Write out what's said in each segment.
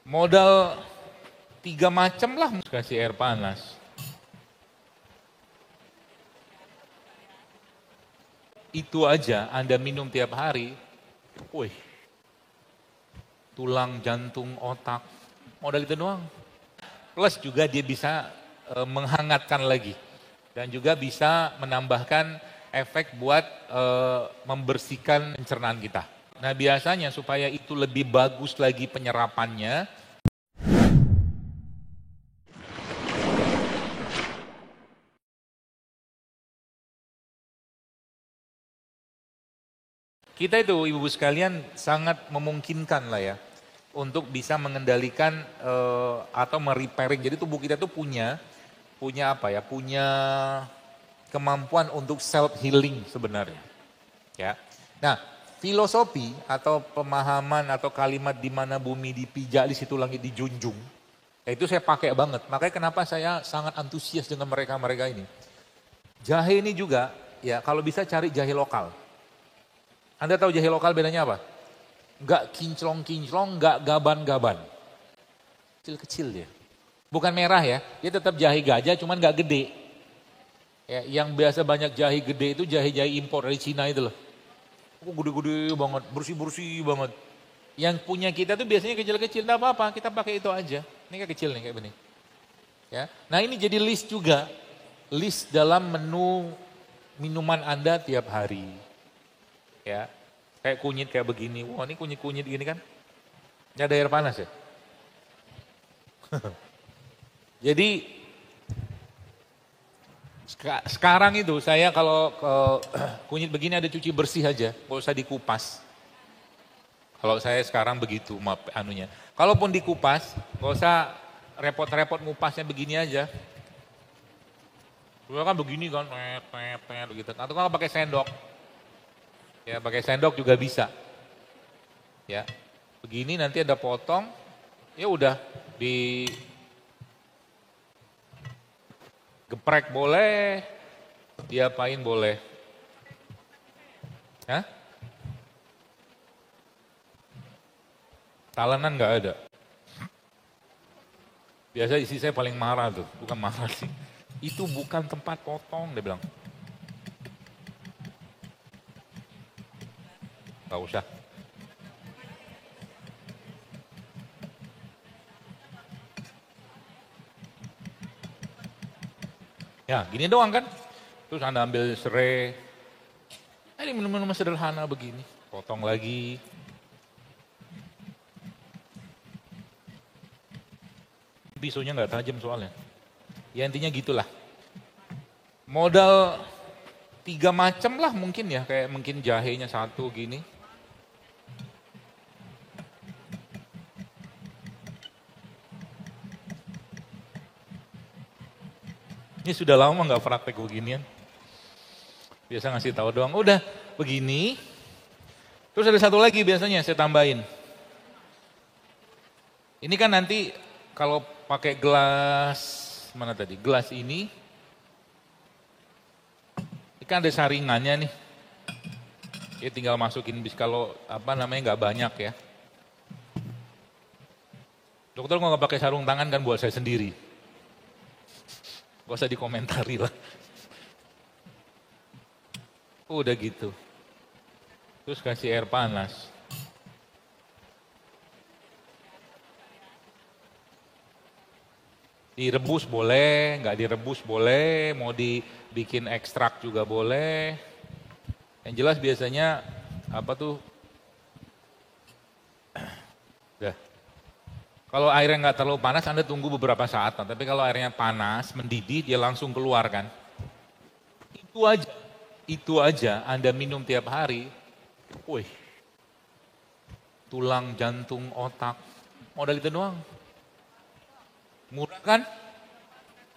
Modal 3 macam lah kasih air panas. Itu aja Anda minum tiap hari, wih, tulang, jantung, otak, modal itu doang. Plus juga dia bisa menghangatkan lagi. Dan juga bisa menambahkan efek buat membersihkan pencernaan kita. Nah biasanya supaya itu lebih bagus lagi penyerapannya, kita itu ibu-ibu sekalian sangat memungkinkan lah ya untuk bisa mengendalikan atau merepairing. Jadi tubuh kita tuh punya apa ya? Punya kemampuan untuk self healing sebenarnya. Ya. Nah, filosofi atau pemahaman atau kalimat di mana bumi dipijak di situ langit dijunjung. Ya itu saya pakai banget. Makanya kenapa saya sangat antusias dengan mereka-mereka ini. Jahe ini juga ya kalau bisa cari jahe lokal. Anda tahu jahe lokal bedanya apa? Enggak kinclong-kinclong, enggak gaban-gaban. Kecil-kecil dia. Bukan merah ya, dia tetap jahe gajah cuman enggak gede. Ya, yang biasa banyak jahe gede itu jahe-jahe impor dari Cina itu loh. Gede-gede banget, bersih-bersih banget. Yang punya kita tuh biasanya kecil-kecil, enggak apa-apa, kita pakai itu aja. Ini kayak kecil nih, kayak begini. Ya. Nah ini jadi list juga. List dalam menu minuman Anda tiap hari. Ya, kayak kunyit kayak begini. Wah ini kunyit-kunyit gini kan. Ini ada air panas ya. Jadi sekarang itu saya kalau kunyit begini ada cuci bersih aja. Gak usah dikupas. Kalau saya sekarang begitu anunya. Kalaupun dikupas, gak usah repot-repot ngupasnya begini aja. Dulu kan begini kan, begitu. Atau kalau pakai sendok. Ya, pakai sendok juga bisa. Ya. Begini nanti ada potong, ya udah di geprek boleh, diapain boleh. Hah? Talenan nggak ada. Biasa isi saya paling marah tuh, bukan marah sih. Itu bukan tempat potong, dia bilang. Gak usah. Ya gini doang kan. Terus Anda ambil serai. Ini minum-minum sederhana begini. Potong lagi. Pisaunya gak tajam soalnya. Ya intinya gitulah. Modal 3 macam lah mungkin ya. Kayak mungkin jahenya 1 gini. Ini sudah lama nggak praktek beginian. Biasa ngasih tahu doang, udah begini. Terus ada satu lagi biasanya saya tambahin. Ini kan nanti kalau pakai gelas, mana tadi? Gelas ini kan ada saringannya nih. Ya tinggal masukin bis kalau apa namanya nggak banyak ya. Dokter nggak pakai sarung tangan kan buat saya sendiri. Gak usah dikomentari lah. Udah gitu. Terus kasih air panas. Direbus boleh, nggak direbus boleh, mau dibikin ekstrak juga boleh. Yang jelas biasanya apa tuh? Udah. Kalau airnya nggak terlalu panas, Anda tunggu beberapa saat. Tapi kalau airnya panas, mendidih, dia langsung keluar kan. Itu aja Anda minum tiap hari. Wih, tulang, jantung, otak, modal itu doang. Murah kan?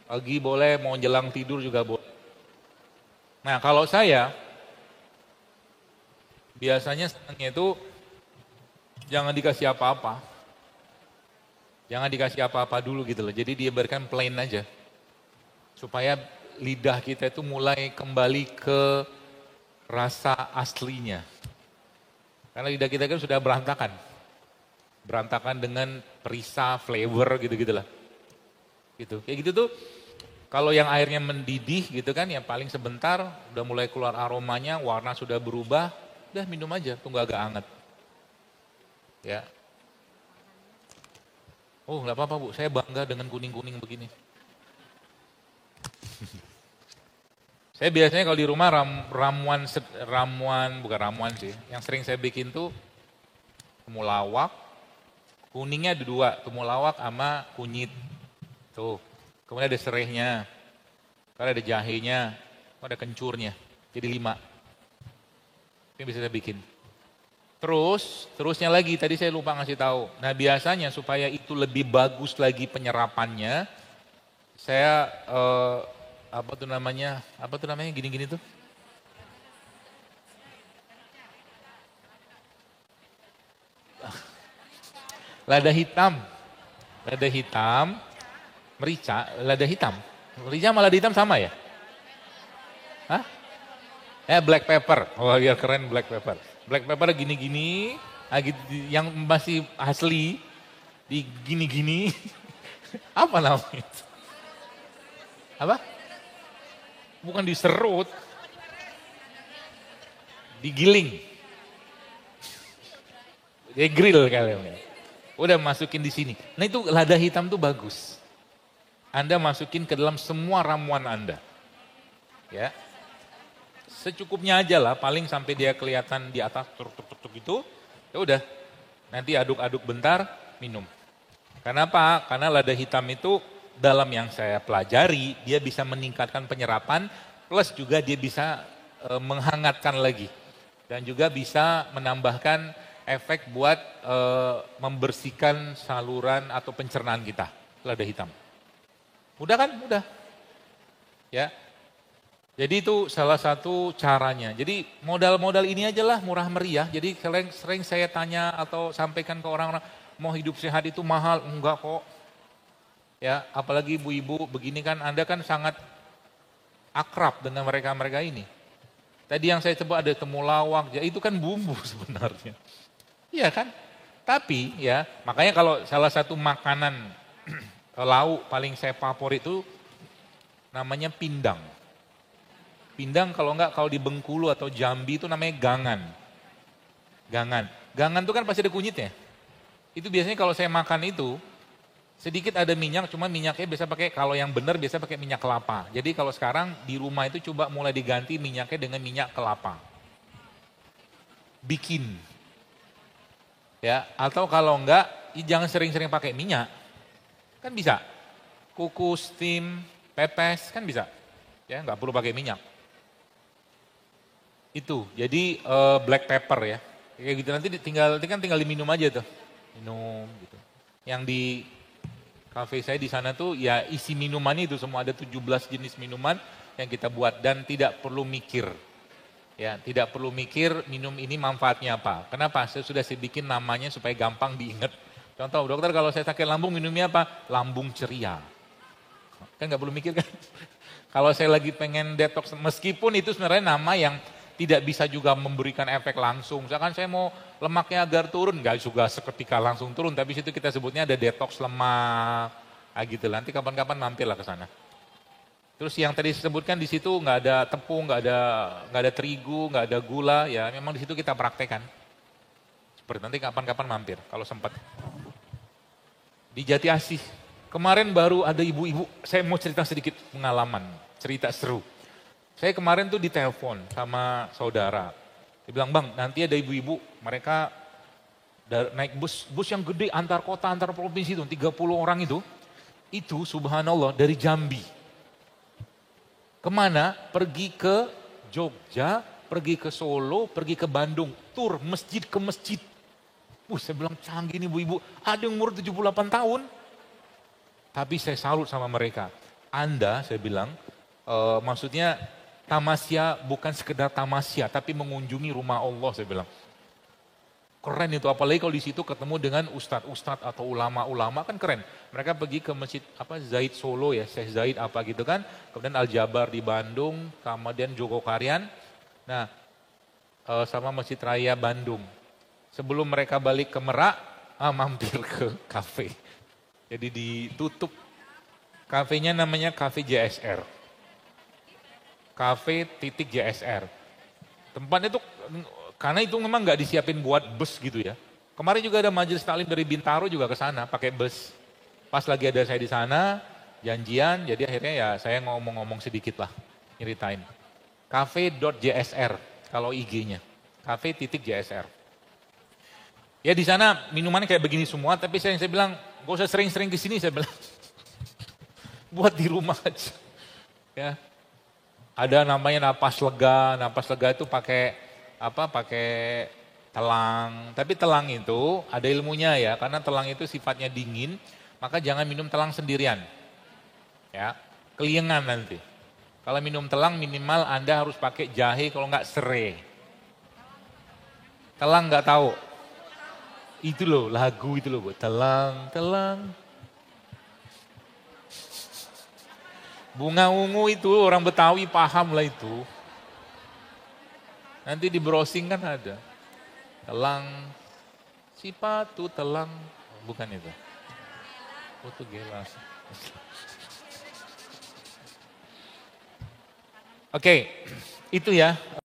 Pagi boleh, mau jelang tidur juga boleh. Nah kalau saya, biasanya senangnya itu jangan dikasih apa-apa. Jangan dikasih apa-apa dulu gitu loh. Jadi dia berikan plain aja. Supaya lidah kita itu mulai kembali ke rasa aslinya. Karena lidah kita kan sudah berantakan. Berantakan dengan perisa, flavor gitu-gitulah. Gitu. Kayak gitu tuh kalau yang airnya mendidih gitu kan ya paling sebentar udah mulai keluar aromanya, warna sudah berubah, udah minum aja, tunggu agak hangat. Ya. Oh, nggak apa-apa Bu, saya bangga dengan kuning-kuning begini. Saya biasanya kalau di rumah ramuan bukan ramuan sih, yang sering saya bikin tuh temulawak, kuningnya ada dua, temulawak sama kunyit. Tuh, kemudian ada serehnya, kalau ada jahenya, ada kencurnya, jadi 5. Ini bisa saya bikin. Terusnya lagi, tadi saya lupa ngasih tahu. Nah biasanya supaya itu lebih bagus lagi penyerapannya, saya apa tuh namanya gini-gini tuh. Lada hitam, merica, lada hitam. Merica sama lada hitam sama ya? Hah? Black pepper. Oh biar keren black pepper. Black pepper gini-gini, yang masih asli, di gini-gini. Apa namanya? Apa? Bukan diserut, digiling. Dia grill kalian. Udah masukin di sini. Nah itu lada hitam tuh bagus. Anda masukin ke dalam semua ramuan Anda. Ya. Secukupnya aja lah, paling sampai dia kelihatan di atas tuk gitu. Ya udah. Nanti aduk-aduk bentar, minum. Kenapa? Karena lada hitam itu dalam yang saya pelajari, dia bisa meningkatkan penyerapan, plus juga dia bisa menghangatkan lagi. Dan juga bisa menambahkan efek buat membersihkan saluran atau pencernaan kita, lada hitam. Mudah kan? Mudah. Ya. Jadi itu salah satu caranya. Jadi modal-modal ini aja lah murah meriah. Jadi sering saya tanya atau sampaikan ke orang-orang, mau hidup sehat itu mahal? Enggak kok. Ya, apalagi ibu-ibu begini kan, Anda kan sangat akrab dengan mereka-mereka ini. Tadi yang saya sebut ada temulawak, ya itu kan bumbu sebenarnya. Iya kan? Tapi ya, makanya kalau salah satu makanan lauk paling saya favorit itu namanya pindang. Pindang kalau di Bengkulu atau Jambi itu namanya gangan. Gangan itu kan pasti ada kunyitnya. Itu biasanya kalau saya makan itu, sedikit ada minyak, cuma minyaknya biasa pakai, kalau yang benar biasa pakai minyak kelapa. Jadi kalau sekarang di rumah itu coba mulai diganti minyaknya dengan minyak kelapa. Bikin. Ya, atau kalau enggak, jangan sering-sering pakai minyak. Kan bisa. Kukus, steam, pepes, kan bisa. Ya, enggak perlu pakai minyak. Itu, jadi black pepper ya. Kayak gitu nanti tinggal diminum aja tuh. Minum gitu. Yang di kafe saya di sana tuh ya isi minumannya itu semua ada 17 jenis minuman yang kita buat dan tidak perlu mikir. Ya, tidak perlu mikir minum ini manfaatnya apa. Kenapa? Saya sudah bikin namanya supaya gampang diingat. Contoh, dokter kalau saya sakit lambung minumnya apa? Lambung ceria. Kan nggak perlu mikir kan? Kalau saya lagi pengen detox, meskipun itu sebenarnya nama yang tidak bisa juga memberikan efek langsung. Misalkan saya mau lemaknya agar turun, nggak juga seketika langsung turun, tapi situ kita sebutnya ada detox lemak, gitu. Nanti kapan-kapan mampirlah ke sana. Terus yang tadi disebutkan di situ nggak ada tepung, nggak ada terigu, nggak ada gula, ya memang di situ kita praktekkan. Seperti nanti kapan-kapan mampir kalau sempat. Di Jati Asih, kemarin baru ada ibu-ibu, saya mau cerita sedikit pengalaman, cerita seru. Saya kemarin tuh ditelepon sama saudara. Dia bilang, "Bang, nanti ada ibu-ibu, mereka naik bus yang gede antar kota, antar provinsi itu, 30 orang itu subhanallah dari Jambi. Kemana? Pergi ke Jogja, pergi ke Solo, pergi ke Bandung, tur masjid ke masjid. Saya bilang canggih nih ibu-ibu, ada yang umur 78 tahun. Tapi saya salut sama mereka. Anda, saya bilang, maksudnya tamasya bukan sekedar tamasya, tapi mengunjungi rumah Allah, saya bilang. Keren itu, apalagi kalau di situ ketemu dengan ustadz-ustadz atau ulama-ulama, kan keren. Mereka pergi ke masjid Zaid Solo ya, Syekh Zaid apa gitu kan. Kemudian Al-Jabar di Bandung, kemudian Jogokarian. Nah, sama Masjid Raya Bandung. Sebelum mereka balik ke Merak, mampir ke kafe. Jadi ditutup. Kafenya namanya Cafe JSR. Cafe.JSR. Tempatnya itu, karena itu memang nggak disiapin buat bus gitu ya. Kemarin juga ada majelis taklim dari Bintaro juga ke sana pakai bus. Pas lagi ada saya di sana, janjian, jadi akhirnya ya saya ngomong-ngomong sedikit lah, nyeritain. Cafe.JSR kalau IG-nya. Cafe.JSR. Ya di sana minumannya kayak begini semua, tapi saya bilang, gak usah sering-sering ke sini, saya bilang. Buat di rumah aja. Ya. Ada namanya napas lega itu pakai telang. Tapi telang itu ada ilmunya ya, karena telang itu sifatnya dingin, maka jangan minum telang sendirian. Ya, keliengan nanti. Kalau minum telang minimal Anda harus pakai jahe, kalau enggak serai. Telang enggak tahu. Itu loh, lagu itu loh, telang, telang. Bunga ungu itu orang Betawi paham lah itu. Nanti di browsing kan ada. Telang, sipatu telang, bukan itu. Itu gelas. Oke, itu ya